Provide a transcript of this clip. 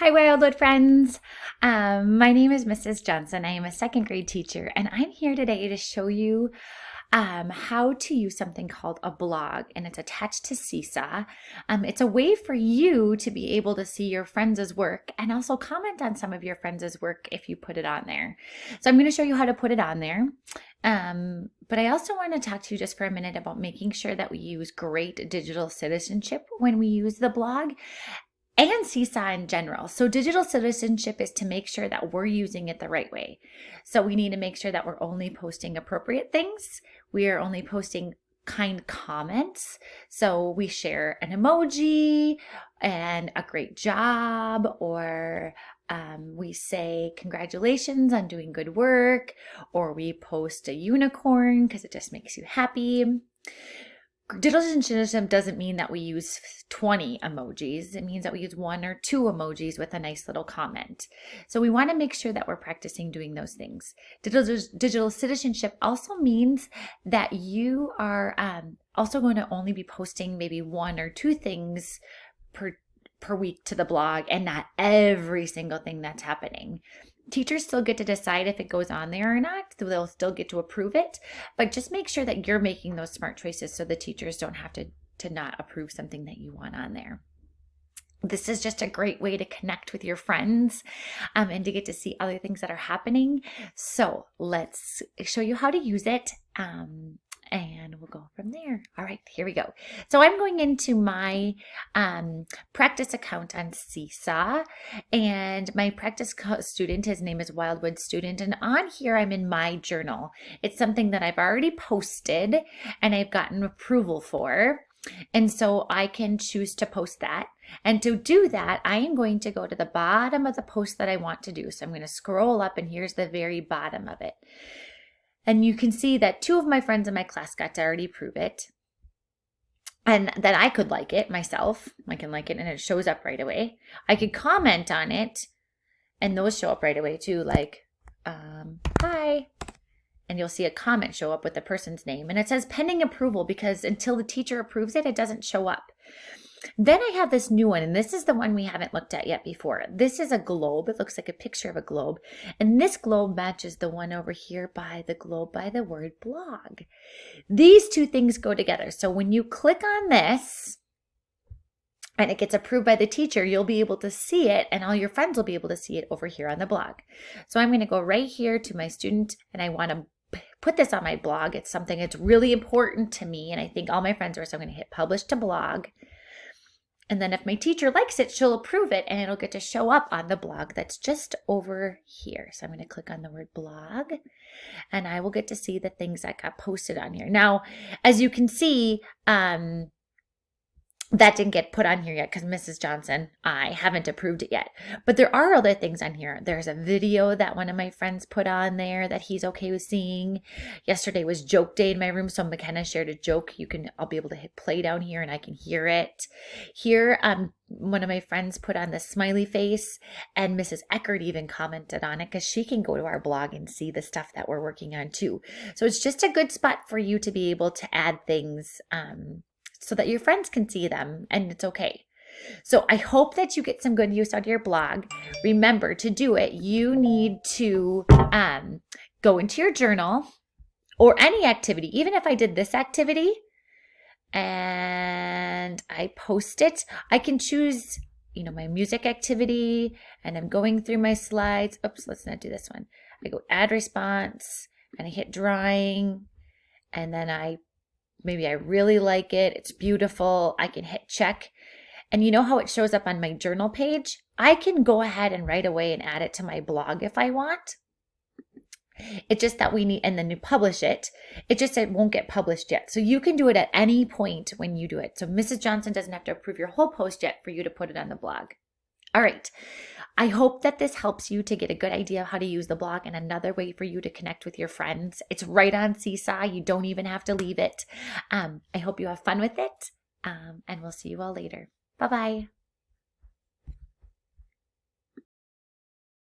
Hi, Wildwood friends. My name is Mrs. Johnson. I am a second grade teacher, and I'm here today to show you how to use something called a blog, and it's attached to Seesaw. It's a way for you to be able to see your friends' work and also comment on some of your friends' work if you put it on there. So I'm going to show you how to put it on there. But I also want to talk to you just for a minute about making sure that we use great digital citizenship when we use the blog and Seesaw in general. So digital citizenship is to make sure that we're using it the right way. So we need to make sure that we're only posting appropriate things. We are only posting kind comments. So we share an emoji and a great job, or we say congratulations on doing good work, or we post a unicorn because it just makes you happy. Digital citizenship doesn't mean that we use 20 emojis. It means that we use one or two emojis with a nice little comment. So we want to make sure that we're practicing doing those things. Digital citizenship also means that you are also going to only be posting maybe one or two things per week to the blog, and not every single thing that's happening. Teachers still get to decide if it goes on there or not. They'll still get to approve it, but just make sure that you're making those smart choices so the teachers don't have to not approve something that you want on there. This is just a great way to connect with your friends and to get to see other things that are happening. So let's show you how to use it. And we'll go from there. All right, here we go. So I'm going into my practice account on Seesaw, and my practice student, his name is Wildwood Student, and on here I'm in my journal. It's something that I've already posted and I've gotten approval for, and so I can choose to post that. And to do that, I am going to go to the bottom of the post that I want to do. So I'm going to scroll up, and here's the very bottom of it. And you can see that two of my friends in my class got to already prove it, and that I could like it myself. I can like it and it shows up right away. I could comment on it and those show up right away too, like, hi. And you'll see a comment show up with the person's name, and it says pending approval because until the teacher approves it, it doesn't show up. Then I have this new one, and this is the one we haven't looked at yet before. This is a globe. It looks like a picture of a globe. And this globe matches the one over here by the globe by the word blog. These two things go together. So when you click on this and it gets approved by the teacher, you'll be able to see it, and all your friends will be able to see it over here on the blog. So I'm going to go right here to my student, and I want to put this on my blog. It's something that's really important to me, and I think all my friends are, so I'm going to hit publish to blog. And then if my teacher likes it, she'll approve it, and it'll get to show up on the blog that's just over here. So I'm going to click on the word blog, and I will get to see the things that got posted on here. Now, as you can see, that didn't get put on here yet because Mrs. Johnson, I haven't approved it yet. But there are other things on here. There's a video that one of my friends put on there that he's okay with seeing. Yesterday was joke day in my room, so McKenna shared a joke. I'll be able to hit play down here and I can hear it. Here, one of my friends put on the smiley face, and Mrs. Eckert even commented on it because she can go to our blog and see the stuff that we're working on too. So it's just a good spot for you to be able to add things so that your friends can see them, and it's okay. So I hope that you get some good use out of your blog. Remember, to do it, you need to go into your journal or any activity. Even if I did this activity and I post it, I can choose, my music activity, and I'm going through my slides. Oops, let's not do this one. I go add response, and I hit drawing, and then maybe I really like it. It's beautiful. I can hit check. And you know how it shows up on my journal page? I can go ahead and right away and add it to my blog if I want. It's just that and then you publish it. It won't get published yet. So you can do it at any point when you do it. So Mrs. Johnson doesn't have to approve your whole post yet for you to put it on the blog. All right. I hope that this helps you to get a good idea of how to use the blog and another way for you to connect with your friends. It's right on Seesaw. You don't even have to leave it. I hope you have fun with it, and we'll see you all later. Bye-bye.